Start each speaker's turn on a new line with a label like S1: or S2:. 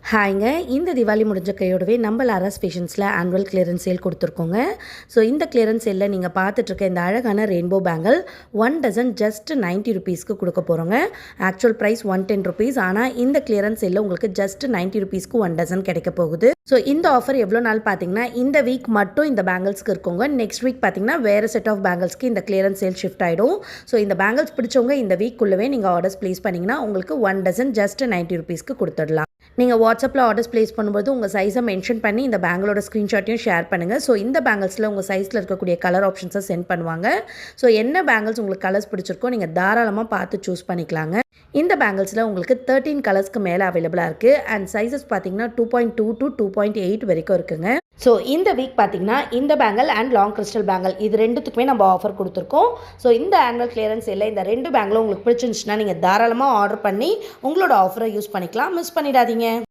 S1: ஹாய்ங்க. இந்த தீபாவளி முடிஞ்ச கையோடவே நம்ம லாராஸ் ஃபேஷன்ஸில் ஆனுவல் கிளியரன்ஸ் சேல் கொடுத்துருக்கோங்க. ஸோ இந்த கிளியரன்ஸ் சேலில் நீங்கள் பார்த்துட்ருக்க இந்த அழகான ரெயின்போ பேங்கிள் 1 டசன் ஜஸ்ட் 90 ருபீஸ்க்கு கொடுக்க போகிறோங்க. Actual price 110 rupees. ஆனால் இந்த கிளியரன்ஸ் சேலில் உங்களுக்கு ஜஸ்ட் 90 ருபீஸ்க்கு 1 டசன் கிடைக்க போகுது. ஸோ இந்த ஆஃபர் எவ்வளோ நாள் பார்த்தீங்கன்னா இந்த வீக் மட்டும் இந்த பேங்கிள்ஸ்க்கு இருக்குங்க. நெக்ஸ்ட் வீக் பார்த்தீங்கன்னா வேறு செட் ஆஃப் பேங்கிள்ஸ்க்கு இந்த கிளியரன்ஸ் சேல் ஷிஃப்ட் ஆகிடும். ஸோ இந்த பேங்கிள்ஸ் பிடிச்சவங்க இந்த வீக்குள்ளவே நீங்கள் ஆர்டர்ஸ் ப்ளேஸ் பண்ணிங்கன்னா உங்களுக்கு 1 டசன் ஜஸ்ட் 90 ருபீஸ்க்கு கொடுத்துடலாம். நீங்கள் வாட்ஸ்அப்பில் ஆர்டர்ஸ் ப்ளேஸ் பண்ணும்போது உங்கள் சைஸை மென்ஷன் பண்ணி இந்த பேங்கிளோட ஸ்க்ரீன்ஷாட்டையும் ஷேர் பண்ணுங்கள். ஸோ இந்த பேங்கிள்ஸில் உங்கள் சைஸில் இருக்கக்கூடிய கலர் ஆப்ஷன்ஸை சென்ட் பண்ணுவாங்க. ஸோ என்ன பேங்கிள்ஸ் உங்களுக்கு கலர்ஸ் பிடிச்சிருக்கோ நீங்கள் தாராளமாக பார்த்து சூஸ் பண்ணிக்கலாங்க. இந்த பேங்கிள்ஸில் உங்களுக்கு 13 கலர்ஸ்க்கு மேலே அவைலபிளாக இருக்குது. அண்ட் சைஸஸ் பார்த்தீங்கன்னா 2.2 to 2.8 வரைக்கும் இருக்குங்க. ஸோ இந்த வீக் பார்த்தீங்கன்னா இந்த bangle and long crystal bangle இது ரெண்டுத்துக்குமே நம்ம ஆஃபர் கொடுத்துருக்கோம். ஸோ இந்த ஆனுவல் கிளியரன்ஸ் இல்லை இந்த 2 பேங்கிளும் உங்களுக்கு பிடிச்சிருந்துச்சுன்னா நீங்கள் தாராளமாக ஆர்டர் பண்ணி உங்களோட ஆஃபரை யூஸ் பண்ணிக்கலாம். மிஸ் பண்ணிடாதீங்க.